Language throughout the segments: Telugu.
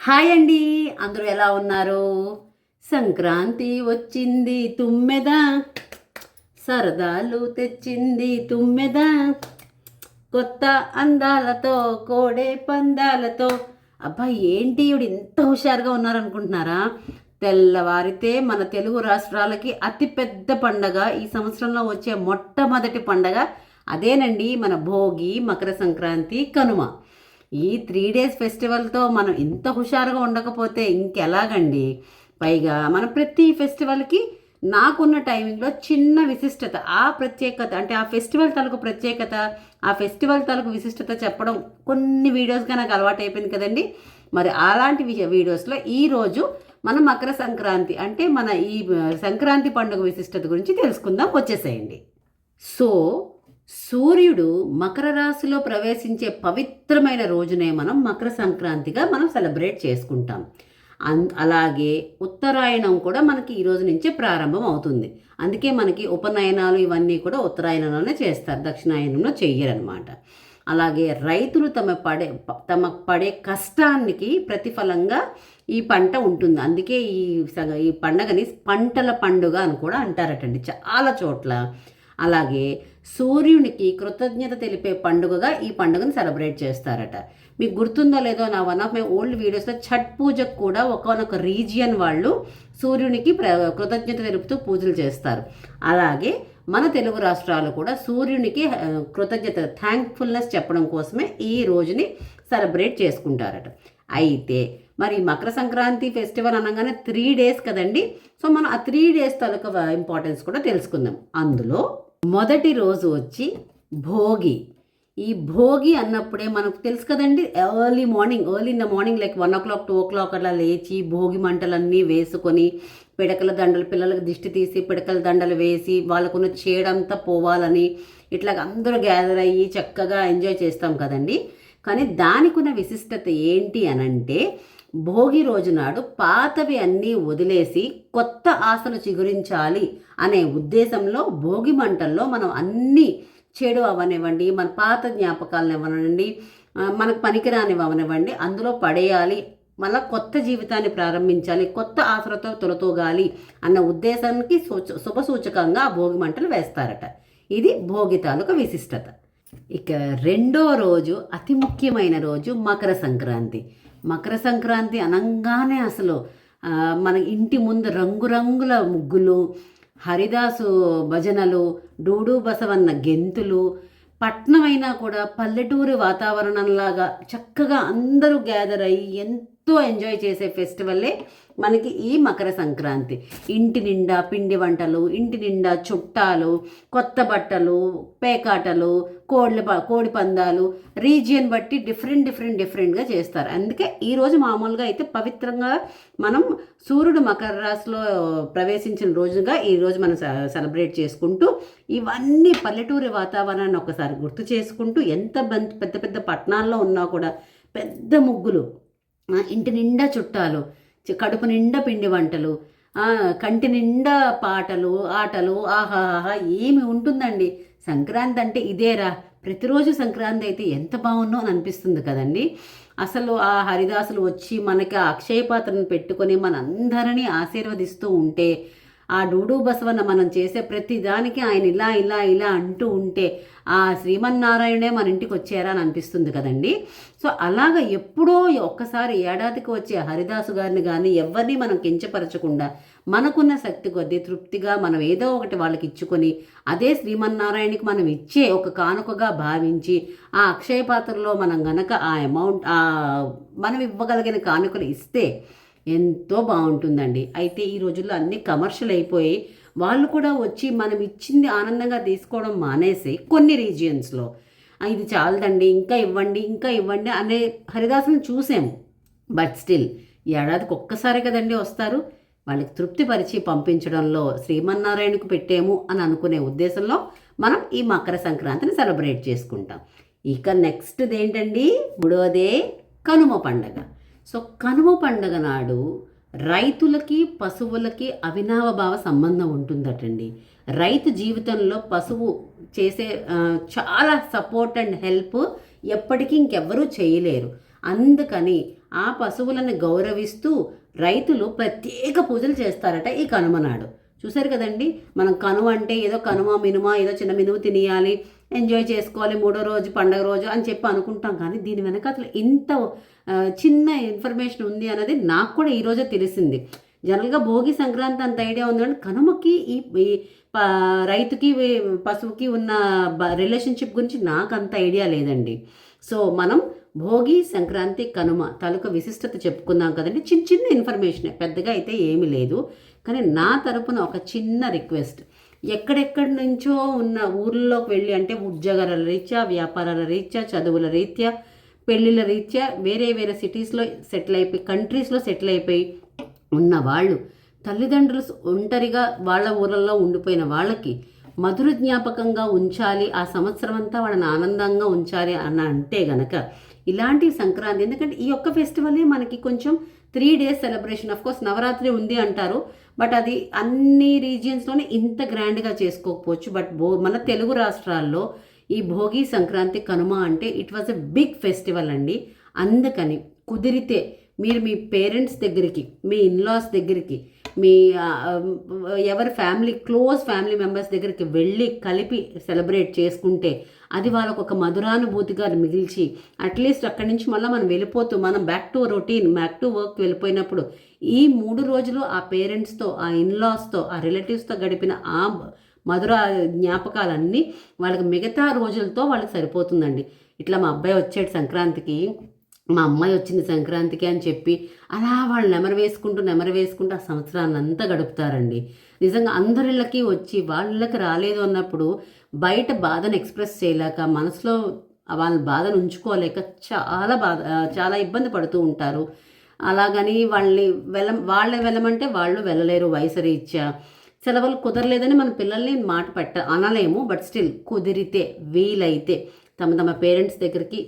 హాయ్ అండి, అందరూ ఎలా ఉన్నారు? సంక్రాంతి వచ్చింది తుమ్మెద, సరదాలు తెచ్చింది తుమ్మెద, కొత్త అందాలతో కోడే పందాలతో. అబ్బాయి ఏంటి ఇవిడు ఇంత హుషారుగా ఉన్నారనుకుంటున్నారా? తెల్లవారితే మన తెలుగు రాష్ట్రాలకి అతిపెద్ద పండగ, ఈ సంవత్సరంలో వచ్చే మొట్టమొదటి పండగ అదేనండి, మన భోగి, మకర సంక్రాంతి, కనుమ. ఈ 3 days ఫెస్టివల్తో మనం ఇంత హుషారుగా ఉండకపోతే ఇంకెలాగండి? పైగా మన ప్రతి ఫెస్టివల్కి నాకున్న టైమింగ్లో చిన్న విశిష్టత, ఆ ప్రత్యేకత అంటే ఆ ఫెస్టివల్ తాలూకు ప్రత్యేకత, ఆ ఫెస్టివల్ తాలూకు విశిష్టత చెప్పడం కొన్ని వీడియోస్గా నాకు అలవాటు అయిపోయింది కదండి. మరి అలాంటి వీడియోస్లో ఈరోజు మన మకర సంక్రాంతి అంటే మన ఈ సంక్రాంతి పండుగ విశిష్టత గురించి తెలుసుకుందాం, వచ్చేసేయండి. సో సూర్యుడు మకర రాశిలో ప్రవేశించే పవిత్రమైన రోజునే మనం మకర సంక్రాంతిగా మనం సెలబ్రేట్ చేసుకుంటాం. అలాగే ఉత్తరాయణం కూడా మనకి ఈ రోజు నుంచే ప్రారంభం అవుతుంది. అందుకే మనకి ఉపనయనాలు ఇవన్నీ కూడా ఉత్తరాయణంలోనే చేస్తారు, దక్షిణాయనంలో చెయ్యరనమాట. అలాగే రైతులు తమ పడే కష్టానికి ప్రతిఫలంగా ఈ పంట ఉంటుంది. అందుకే ఈ పండగని పంటల పండుగ అని కూడా అంటారటండి చాలా చోట్ల. అలాగే సూర్యునికి కృతజ్ఞత తెలిపే పండుగగా ఈ పండుగను సెలబ్రేట్ చేస్తారట. మీకు గుర్తుందో లేదో, నా వన్ ఆఫ్ మై ఓల్డ్ వీడియోస్లో ఛట్ పూజకు కూడా ఒకనొక రీజియన్ వాళ్ళు సూర్యునికి కృతజ్ఞత తెలుపుతూ పూజలు చేస్తారు. అలాగే మన తెలుగు రాష్ట్రాలు కూడా సూర్యునికి కృతజ్ఞత, థ్యాంక్ఫుల్నెస్ చెప్పడం కోసమే ఈ రోజుని సెలబ్రేట్ చేసుకుంటారట. అయితే మరి మకర సంక్రాంతి ఫెస్టివల్ అనగానే 3 days కదండి. సో మనం ఆ 3 days తాలూకా ఇంపార్టెన్స్ కూడా తెలుసుకుందాం. అందులో మొదటి రోజు వచ్చి భోగి. ఈ భోగి అన్నప్పుడే మనకు తెలుసు కదండి, early in the morning like 1 o'clock 2 o'clock అలా లేచి భోగి మంటలన్నీ వేసుకొని పిడకల దండలు, పిల్లలకు దిష్టి తీసి పిడకల దండలు వేసి వాళ్ళకున్న చేడంతా పోవాలని ఇట్లాగ అందరూ గ్యాదర్ అయ్యి చక్కగా ఎంజాయ్ చేస్తాం కదండి. కానీ దానికి ఉన్న విశిష్టత ఏంటి అనంటే, భోగి రోజు నాడు పాతవి అన్నీ వదిలేసి కొత్త ఆశలు చిగురించాలి అనే ఉద్దేశంలో భోగి మంటల్లో మనం అన్నీ చెడు అవనివ్వండి, మన పాత జ్ఞాపకాలను ఇవ్వనివ్వండి, మనకు పనికిరానివి అవనివ్వండి, అందులో పడేయాలి, మళ్ళీ కొత్త జీవితాన్ని ప్రారంభించాలి, కొత్త ఆశలతో తొలతూగాలి అన్న ఉద్దేశానికి శుభసూచకంగా ఆ భోగి మంటలు వేస్తారట. ఇది భోగి తాలూకా విశిష్టత. ఇక రెండో రోజు అతి ముఖ్యమైన రోజు మకర సంక్రాంతి. మకర సంక్రాంతి అనగానే అసలు మన ఇంటి ముందు రంగురంగుల ముగ్గులు, హరిదాసు భజనలు, డూడు బసవన్న గెంతులు, పట్నం అయినా కూడా పల్లెటూరు వాతావరణంలాగా చక్కగా అందరూ గ్యాదర్ అయ్యి ఎంతో ఎంజాయ్ చేసే ఫెస్టివల్లే మనకి ఈ మకర సంక్రాంతి. ఇంటి నిండా పిండి వంటలు, ఇంటి నిండా చుట్టాలు, కొత్త బట్టలు, పేకాటలు, కోడి పందాలు, రీజియన్ బట్టి డిఫరెంట్గా చేస్తారు. అందుకే ఈరోజు మామూలుగా అయితే పవిత్రంగా మనం సూర్యుడు మకర రాశిలో ప్రవేశించిన రోజుగా ఈరోజు మనం సెలబ్రేట్ చేసుకుంటూ ఇవన్నీ పల్లెటూరి వాతావరణాన్ని ఒకసారి గుర్తు చేసుకుంటూ, ఎంత పెద్ద పెద్ద పట్టణాల్లో ఉన్నా కూడా పెద్ద ముగ్గులు, ఇంటి నిండా చుట్టాలు, కడుపు నిండా పిండి వంటలు, కంటి నిండా పాటలు, ఆటలు, ఆహాహా ఏమి ఉంటుందండి. సంక్రాంతి అంటే ఇదేరా, ప్రతిరోజు సంక్రాంతి అయితే ఎంత బాగుందో అని అనిపిస్తుంది కదండి. అసలు ఆ హరిదాసులు వచ్చి మనకి ఆ అక్షయ పాత్రను పెట్టుకొని మనందరినీ ఆశీర్వదిస్తూ ఉంటే, ఆ డూడు బసవన్న మనం చేసే ప్రతి దానికి ఆయన ఇలా ఇలా ఇలా అంటూ ఉంటే ఆ శ్రీమన్నారాయణే మన ఇంటికి వచ్చారా అని అనిపిస్తుంది కదండి. సో అలాగ ఎప్పుడో ఒక్కసారి ఏడాదికి వచ్చే హరిదాసు గారిని కానీ ఎవరిని మనం కించపరచకుండా మనకున్న శక్తి కొద్దీ తృప్తిగా మనం ఏదో ఒకటి వాళ్ళకి ఇచ్చుకొని అదే శ్రీమన్నారాయణకి మనం ఇచ్చే ఒక కానుకగా భావించి ఆ అక్షయ పాత్రలో మనం గనక ఆ అమౌంట్ మనం ఇవ్వగలిగిన కానుకలు ఇస్తే ఎంతో బాగుంటుందండి. అయితే ఈ రోజుల్లో అన్నీ కమర్షియల్ అయిపోయి వాళ్ళు కూడా వచ్చి మనం ఇచ్చింది ఆనందంగా తీసుకోవడం మానేసి కొన్ని రీజియన్స్లో ఇది చాలదండి ఇంకా ఇవ్వండి అనే హరిదాసులను చూసాము. బట్ స్టిల్ ఏడాదికి ఒక్కసారి కదండి వస్తారు, వాళ్ళకి తృప్తిపరిచి పంపించడంలో శ్రీమన్నారాయణకు పెట్టేము అని అనుకునే ఉద్దేశంలో మనం ఈ మకర సంక్రాంతిని సెలబ్రేట్ చేసుకుంటాం. ఇక నెక్స్ట్ ఏంటండి, మూడోదే కనుమ పండగ. సో కనుమ పండగ నాడు రైతులకి పశువులకి అవినావభావ సంబంధం ఉంటుందటండి. రైతు జీవితంలో పశువు చేసే చాలా సపోర్ట్ అండ్ హెల్ప్ ఎప్పటికీ ఇంకెవ్వరూ చేయలేరు. అందుకని ఆ పశువులను గౌరవిస్తూ రైతులు ప్రత్యేక పూజలు చేస్తారట ఈ కనుమ నాడు. చూసారు కదండి, మనం కనుమ అంటే ఏదో కనుమ మినుమ ఏదో చిన్న మినుము తినేయాలి, ఎంజాయ్ చేసుకోవాలి, 3వ రోజు పండగ రోజు అని చెప్పి అనుకుంటాం. కానీ దీని వెనక అసలు ఇంత చిన్న ఇన్ఫర్మేషన్ ఉంది అన్నది నాకు కూడా ఈరోజే తెలిసింది. జనరల్గా భోగి సంక్రాంతి అంత ఐడియా ఉందంటే కనుమకి ఈ రైతుకి పశువుకి ఉన్న రిలేషన్షిప్ గురించి నాకు అంత ఐడియా లేదండి. సో మనం భోగి సంక్రాంతి కనుమ తాలూకా విశిష్టత చెప్పుకుందాం కదండి. చిన్న చిన్న ఇన్ఫర్మేషన్, పెద్దగా అయితే ఏమీ లేదు. కానీ నా తరపున ఒక చిన్న రిక్వెస్ట్, ఎక్కడెక్కడి నుంచో ఉన్న ఊర్లోకి వెళ్ళి, అంటే ఉద్యోగాల రీత్యా, వ్యాపారాల రీత్యా, చదువుల రీత్యా, పెళ్ళిళ్ళ రీత్యా వేరే వేరే సిటీస్లో సెటిల్ అయిపోయి, కంట్రీస్లో సెటిల్ అయిపోయి ఉన్న వాళ్ళు, తల్లిదండ్రులు ఒంటరిగా వాళ్ళ ఊళ్ళల్లో ఉండిపోయిన వాళ్ళకి మధుర జ్ఞాపకంగా ఉంచాలి, ఆ సంవత్సరం అంతా వాళ్ళని ఆనందంగా ఉంచాలి అని అంటే గనక ఇలాంటి సంక్రాంతి, ఎందుకంటే ఈ యొక్క ఫెస్టివలే మనకి కొంచెం 3 days celebration. Of course Navaratri ఉంది అంటారు, బట్ అది అన్ని రీజియన్స్లోనే ఇంత గ్రాండ్గా చేసుకోకపోవచ్చు. బట్ మన తెలుగు రాష్ట్రాల్లో ఈ భోగి సంక్రాంతి కనుమ అంటే it was a big festival అండి. అందుకని కుదిరితే మీరు మీ పేరెంట్స్ దగ్గరికి, మీ ఇన్లాస్ దగ్గరికి, మీ ఎవరి క్లోజ్ ఫ్యామిలీ మెంబర్స్ దగ్గరికి వెళ్ళి కలిపి సెలబ్రేట్ చేసుకుంటే అది వాళ్ళకు ఒక మధురానుభూతిగా మిగిల్చి, అట్లీస్ట్ అక్కడి నుంచి మళ్ళీ మనం వెళ్ళిపోతూ మనం back to routine, back to work వెళ్ళిపోయినప్పుడు ఈ 3 రోజులు ఆ పేరెంట్స్తో, ఆ ఇన్లాస్తో, ఆ రిలేటివ్స్తో గడిపిన ఆ మధుర జ్ఞాపకాలన్నీ వాళ్ళకి మిగతా రోజులతో వాళ్ళకి సరిపోతుందండి. ఇట్లా మా అబ్బాయి వచ్చాడు సంక్రాంతికి, మా అమ్మాయి వచ్చింది సంక్రాంతికి అని చెప్పి అలా వాళ్ళు నెమరు వేసుకుంటూ ఆ సంవత్సరాన్ని అంతా గడుపుతారండి. నిజంగా అందరిళ్ళకి వచ్చి వాళ్ళకి రాలేదు అన్నప్పుడు బయట బాధను ఎక్స్ప్రెస్ చేయలేక, మనసులో వాళ్ళ బాధను ఉంచుకోలేక చాలా ఇబ్బంది పడుతూ ఉంటారు. అలాగని వాళ్ళని వెళ్ళమంటే వాళ్ళు వెళ్ళలేరు, వయసు రీత్యా సెలవులు కుదరలేదని మన పిల్లల్ని మాట అనలేము. బట్ స్టిల్ కుదిరితే వీలైతే తమ పేరెంట్స్ దగ్గరికి,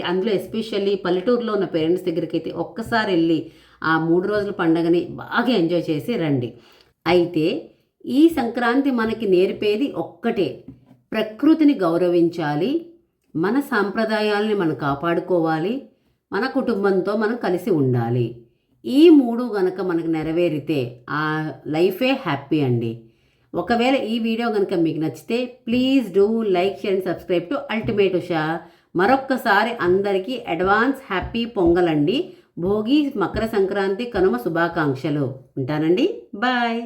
అందులో ఎస్పెషల్లీ పల్లెటూరులో ఉన్న పేరెంట్స్ దగ్గరికి అయితే ఒక్కసారి వెళ్ళి ఆ 3 రోజుల పండుగని బాగా ఎంజాయ్ చేసి రండి. అయితే ఈ సంక్రాంతి మనకి నేర్పేది ఒక్కటే, ప్రకృతిని గౌరవించాలి, మన సాంప్రదాయాలని మనం కాపాడుకోవాలి, మన కుటుంబంతో మనం కలిసి ఉండాలి. ఈ 3 గనక మనకు నెరవేరితే ఆ లైఫే హ్యాపీ అండి. ఒకవేళ ఈ వీడియో కనుక మీకు నచ్చితే please do like, share and subscribe to ultimate Usha. మరొక్కసారి అందరికీ అడ్వాన్స్ హ్యాపీ పొంగల్ అండి. భోగి, మకర సంక్రాంతి, కనుమ శుభాకాంక్షలు. ఉంటానండి, బాయ్.